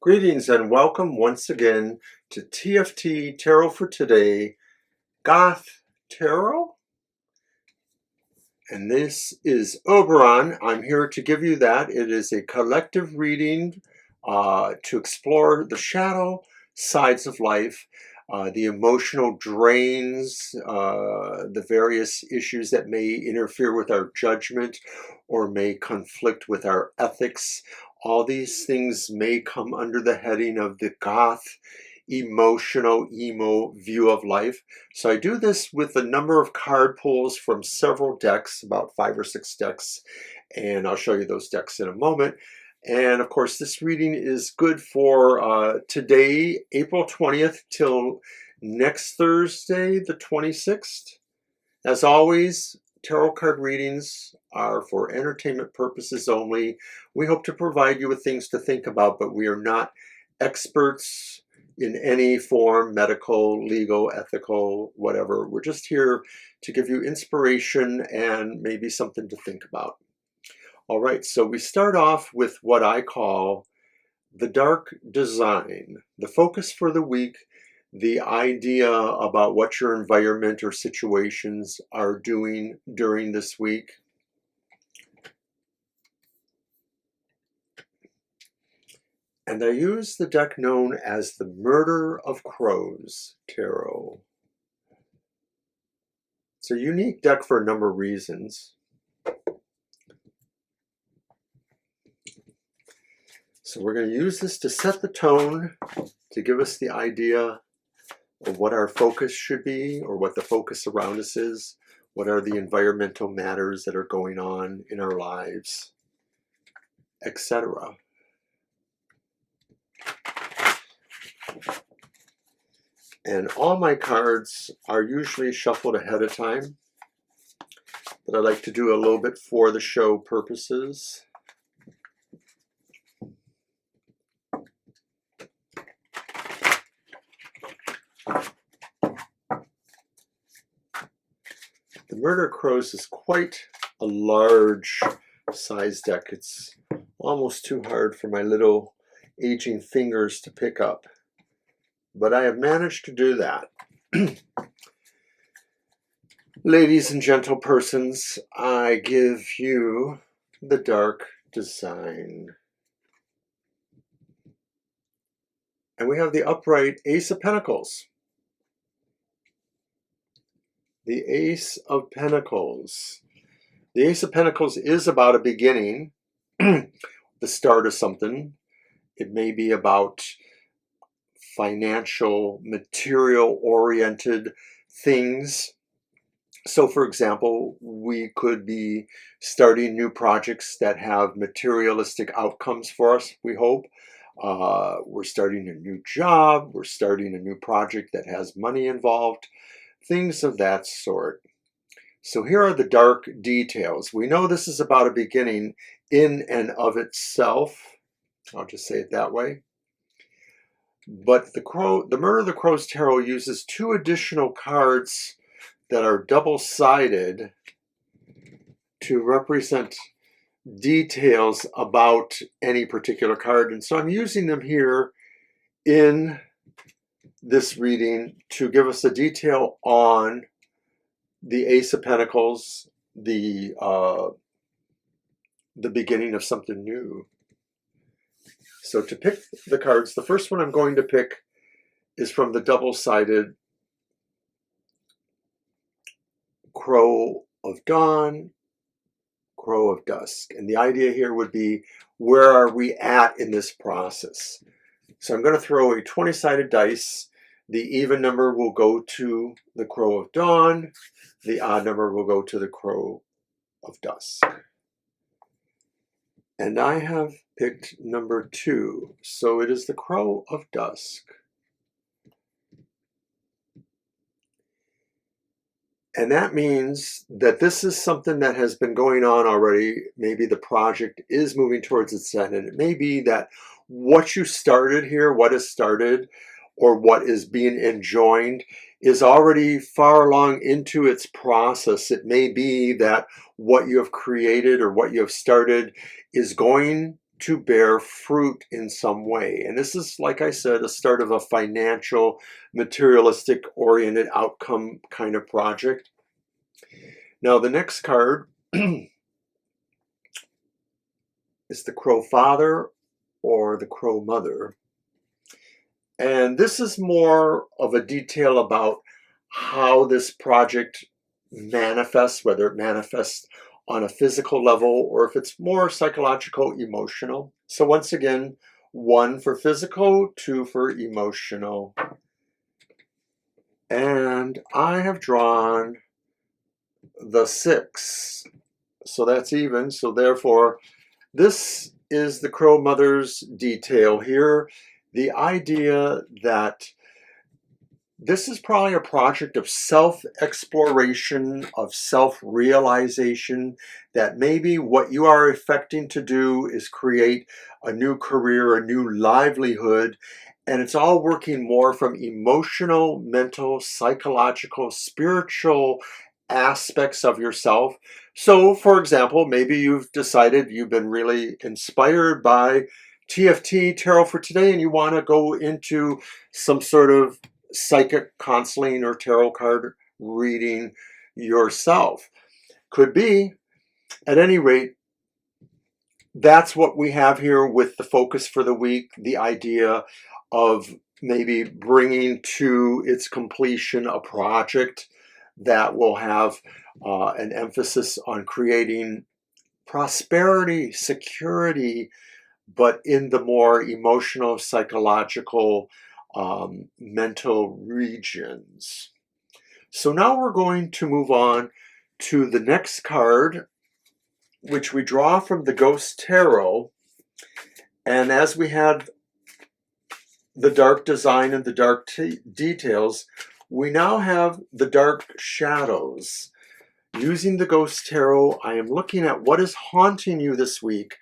Greetings and welcome once again to TFT Tarot for Today, Goth Tarot. And this is Oberon. I'm here to give you that. It is a collective reading to explore the shadow sides of life, the emotional drains, the various issues that may interfere with our judgment or may conflict with our ethics. All these things may come under the heading of the goth, emotional, emo view of life. So I do this with a number of card pulls from several decks, about 5 or 6 decks, and I'll show you those decks in a moment. And of course, this reading is good for today, April 20th, till next Thursday, the 26th. As always, tarot card readings are for entertainment purposes only. We hope to provide you with things to think about, but we are not experts in any form, medical, legal, ethical, whatever. We're just here to give you inspiration and maybe something to think about. All right, so we start off with what I call the dark design. The focus for the week, the idea about what your environment or situations are doing during this week. And I use the deck known as the Murder of Crows Tarot. It's a unique deck for a number of reasons. So we're going to use this to set the tone, to give us the idea of what our focus should be, or what the focus around us is. What are the environmental matters that are going on in our lives, etc. And all my cards are usually shuffled ahead of time, but I like to do a little bit for the show purposes. The Murder of Crows is quite a large size deck. It's almost too hard for my little aging fingers to pick up, but I have managed to do that. Ladies and gentle persons, I give you the dark design. And we have the upright Ace of Pentacles. The Ace of Pentacles. The Ace of Pentacles is about a beginning, the start of something. It may be about financial, material-oriented things. So, for example, we could be starting new projects that have materialistic outcomes for us, we hope. We're starting a new job. We're starting a new project that has money involved. Things of that sort. So here are the dark details. We know this is about a beginning in and of itself. I'll just say it that way. But the Murder of the Crows Tarot uses 2 additional cards that are double-sided to represent details about any particular card. And so I'm using them here in this reading to give us a detail on the Ace of Pentacles, the beginning of something new. So to pick the cards, the first one I'm going to pick is from the double-sided Crow of Dawn, Crow of Dusk. And the idea here would be, where are we at in this process? So I'm going to throw a 20-sided dice. The even number will go to the Crow of Dawn. The odd number will go to the Crow of Dusk. And I have picked number 2. So it is the Crow of Dusk. And that means that this is something that has been going on already. Maybe the project is moving towards its end. And it may be that what you started here, what is started, or what is being enjoined, is already far along into its process. It may be that what you have created or what you have started is going to bear fruit in some way. And this is, like I said, a start of a financial, materialistic oriented outcome kind of project. Now the next card is the Crow Father or the Crow Mother. And this is more of a detail about how this project manifests, whether it manifests on a physical level or if it's more psychological, emotional. So once again, 1 for physical, 2 for emotional. And I have drawn the 6. So that's even. So therefore, this is the Crow Mother's detail here. The idea that this is probably a project of self-exploration, of self-realization, that maybe what you are effecting to do is create a new career, a new livelihood, and it's all working more from emotional, mental, psychological, spiritual aspects of yourself. So, for example, maybe you've decided you've been really inspired by TFT, Tarot for Today, and you want to go into some sort of psychic counseling or tarot card reading yourself. Could be. At any rate, that's what we have here with the focus for the week, the idea of maybe bringing to its completion a project that will have an emphasis on creating prosperity, security, but in the more emotional, psychological, mental regions. So now we're going to move on to the next card, which we draw from the Goth Tarot. And as we had the dark design and the dark details, we now have the dark shadows. Using the Goth Tarot, I am looking at what is haunting you this week.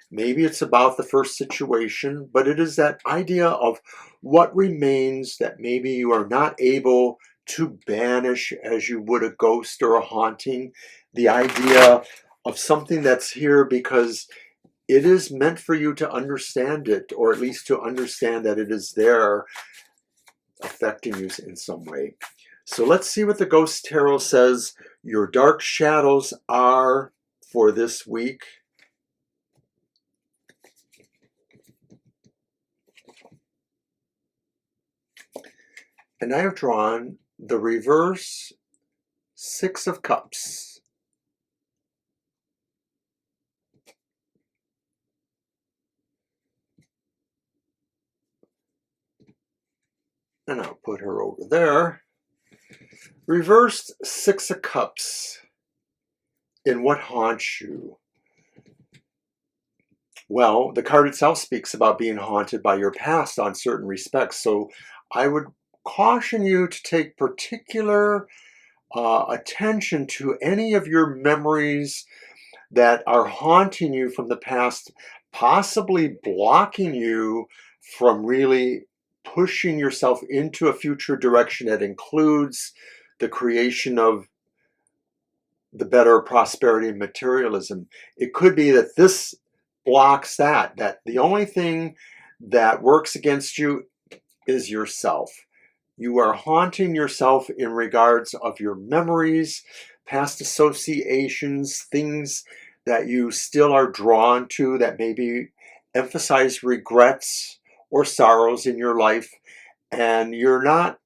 Maybe it's about the first situation, but it is that idea of what remains that maybe you are not able to banish as you would a ghost or a haunting. The idea of something that's here because it is meant for you to understand it, or at least to understand that it is there affecting you in some way. So let's see what the Goth Tarot says your dark shadows are for this week. And I have drawn the reverse 6 of Cups. And I'll put her over there. Reversed 6 of Cups in what haunts you. Well, the card itself speaks about being haunted by your past on certain respects. So I would caution you to take particular attention to any of your memories that are haunting you from the past, possibly blocking you from really pushing yourself into a future direction that includes the creation of the better prosperity and materialism. It could be that this blocks that the only thing that works against you is yourself. You are haunting yourself in regards of your memories, past associations, things that you still are drawn to that maybe emphasize regrets or sorrows in your life, and you're not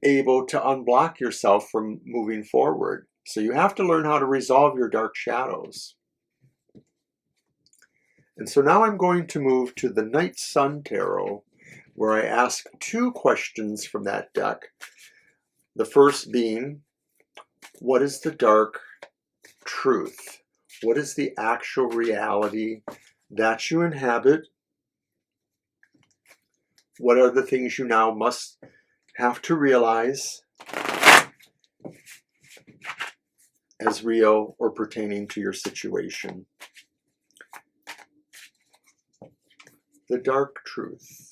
able to unblock yourself from moving forward. So you have to learn how to resolve your dark shadows. And so now I'm going to move to the Night Sun Tarot, where I ask 2 questions from that deck. The first being, what is the dark truth? What is the actual reality that you inhabit? What are the things you now must have to realize as real or pertaining to your situation? The dark truth.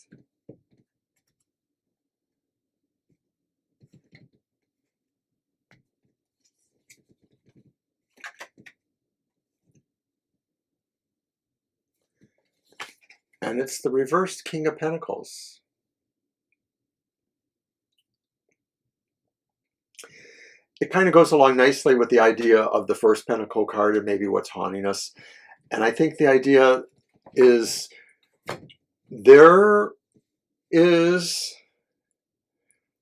And it's the reversed King of Pentacles. It kind of goes along nicely with the idea of the first Pentacle card and maybe what's haunting us. And I think the idea is there is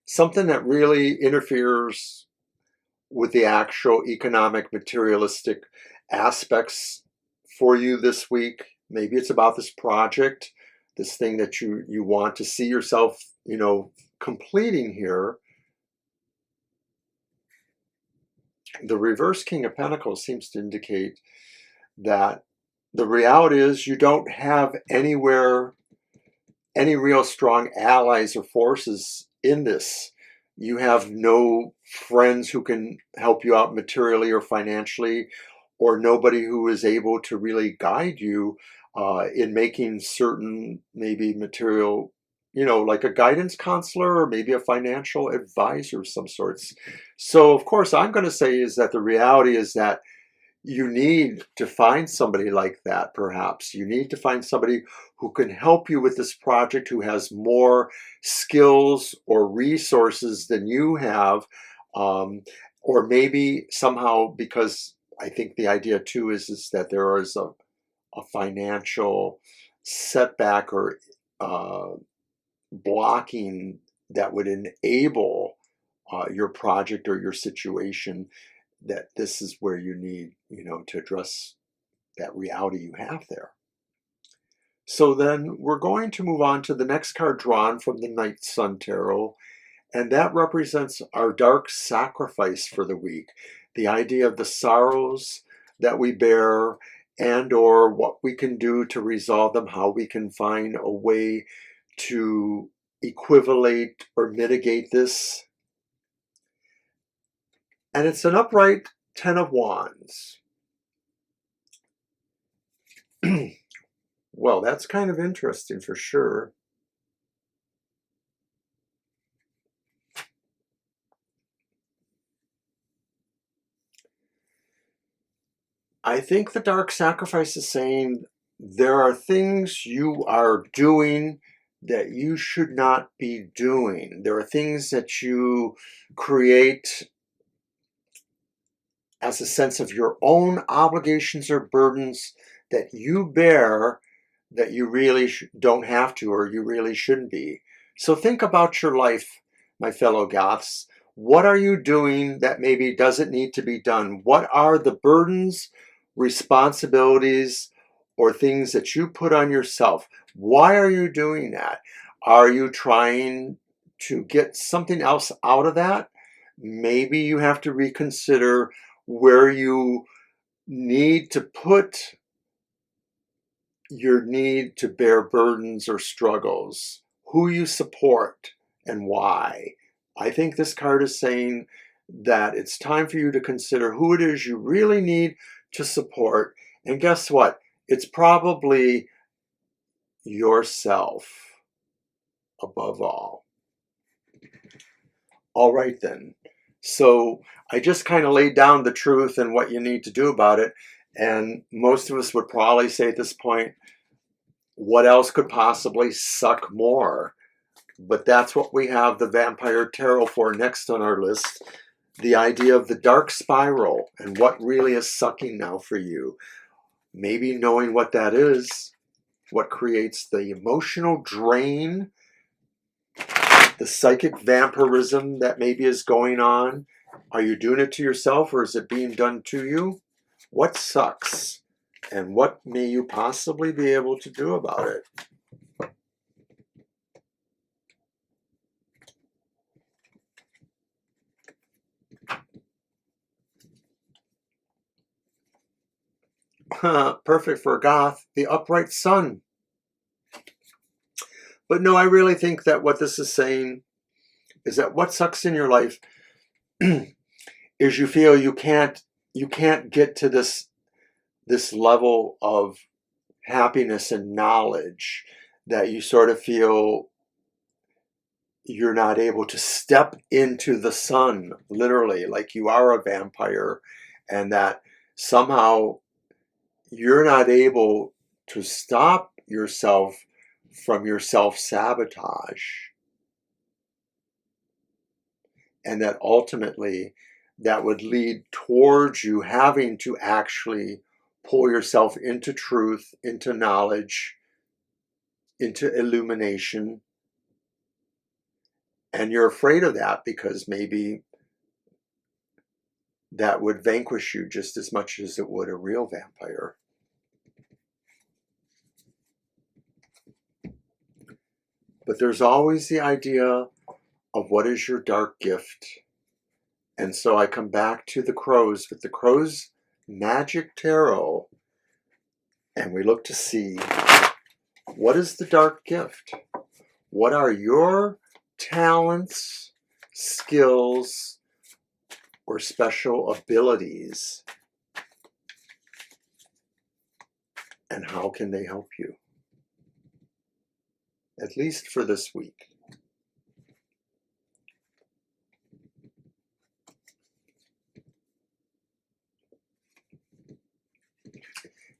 something that really interferes with the actual economic, materialistic aspects for you this week. Maybe it's about this project, this thing that you want to see yourself, completing here. The reverse King of Pentacles seems to indicate that the reality is you don't have anywhere any real strong allies or forces in this. You have no friends who can help you out materially or financially, or nobody who is able to really guide you in making certain maybe material, like a guidance counselor or maybe a financial advisor of some sorts. So of course I'm going to say is that the reality is that you need to find somebody like that. Perhaps you need to find somebody who can help you with this project, who has more skills or resources than you have, or maybe somehow, because I think the idea too is that there is a financial setback or blocking that would enable your project or your situation, that this is where you need, to address that reality you have there. So then we're going to move on to the next card drawn from the Night Sun Tarot, and that represents our dark sacrifice for the week. The idea of the sorrows that we bear and or what we can do to resolve them, how we can find a way to equivalate or mitigate this. And it's an upright 10 of Wands. Well, that's kind of interesting for sure. I think the dark sacrifice is saying there are things you are doing that you should not be doing. There are things that you create as a sense of your own obligations or burdens that you bear that you really don't have to, or you really shouldn't be. So think about your life, my fellow Goths. What are you doing that maybe doesn't need to be done? What are the burdens, responsibilities, or things that you put on yourself? Why are you doing that? Are you trying to get something else out of that? Maybe you have to reconsider where you need to put your need to bear burdens or struggles, who you support and why. I think this card is saying that it's time for you to consider who it is you really need to support. And guess what? It's probably yourself above all. All right then. So I just kind of laid down the truth and what you need to do about it. And most of us would probably say at this point, what else could possibly suck more? But that's what we have the Vampire Tarot for next on our list. The idea of the dark spiral and what really is sucking now for you. Maybe knowing what that is, what creates the emotional drain, the psychic vampirism that maybe is going on. Are you doing it to yourself, or is it being done to you? What sucks? And what may you possibly be able to do about it? Perfect for a goth, the upright sun. But no, I really think that what this is saying is that what sucks in your life is you feel you can't get to this level of happiness and knowledge, that you sort of feel you're not able to step into the sun, literally, like you are a vampire, and that somehow you're not able to stop yourself from your self-sabotage. And that ultimately that would lead towards you having to actually pull yourself into truth, into knowledge, into illumination. And you're afraid of that because maybe that would vanquish you just as much as it would a real vampire. But there's always the idea of what is your dark gift. And so I come back to the crows with the Crows Magic Tarot, and we look to see what is the dark gift? What are your talents, skills, or special abilities? And how can they help you? At least for this week.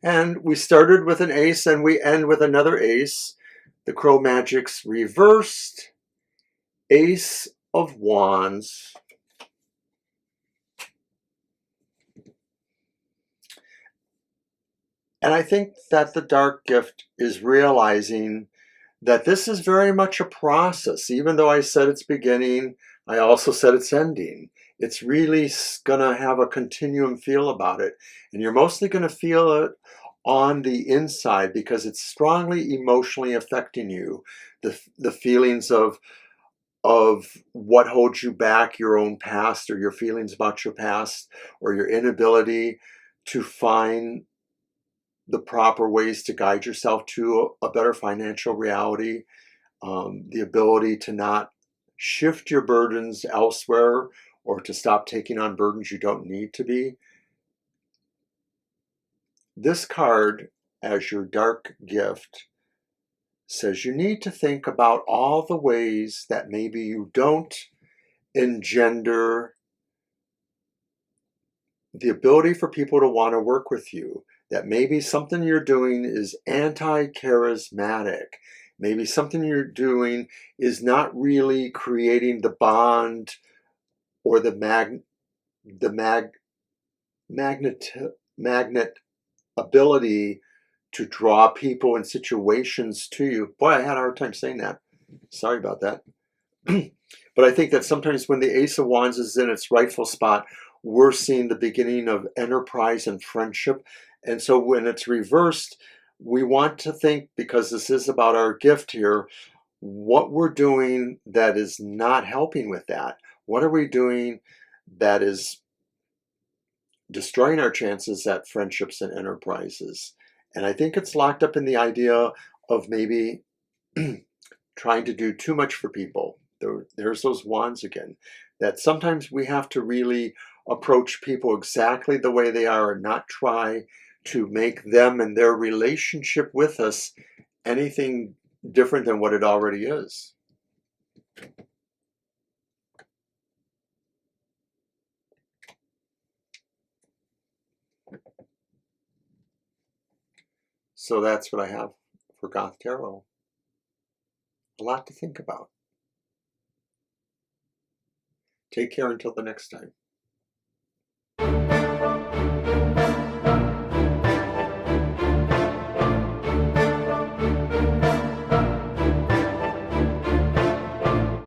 And we started with an ace and we end with another ace. The Crow Magic's reversed Ace of Wands. And I think that the dark gift is realizing that this is very much a process. Even though I said it's beginning, I also said it's ending. It's really going to have a continuum feel about it. And you're mostly going to feel it on the inside because it's strongly emotionally affecting you. The feelings of what holds you back, your own past or your feelings about your past or your inability to find the proper ways to guide yourself to a better financial reality, the ability to not shift your burdens elsewhere or to stop taking on burdens you don't need to be. This card, as your dark gift, says you need to think about all the ways that maybe you don't engender the ability for people to want to work with you, that maybe something you're doing is anti-charismatic. Maybe something you're doing is not really creating the bond or the magnet ability to draw people and situations to you. Boy, I had a hard time saying that. Sorry about that. But I think that sometimes when the Ace of Wands is in its rightful spot, we're seeing the beginning of enterprise and friendship. And so when it's reversed, we want to think, because this is about our gift here, what we're doing that is not helping with that. What are we doing that is destroying our chances at friendships and enterprises? And I think it's locked up in the idea of maybe trying to do too much for people. There's those wands again, that sometimes we have to really approach people exactly the way they are and not try to make them and their relationship with us anything different than what it already is. So that's what I have for Goth Tarot. A lot to think about. Take care until the next time.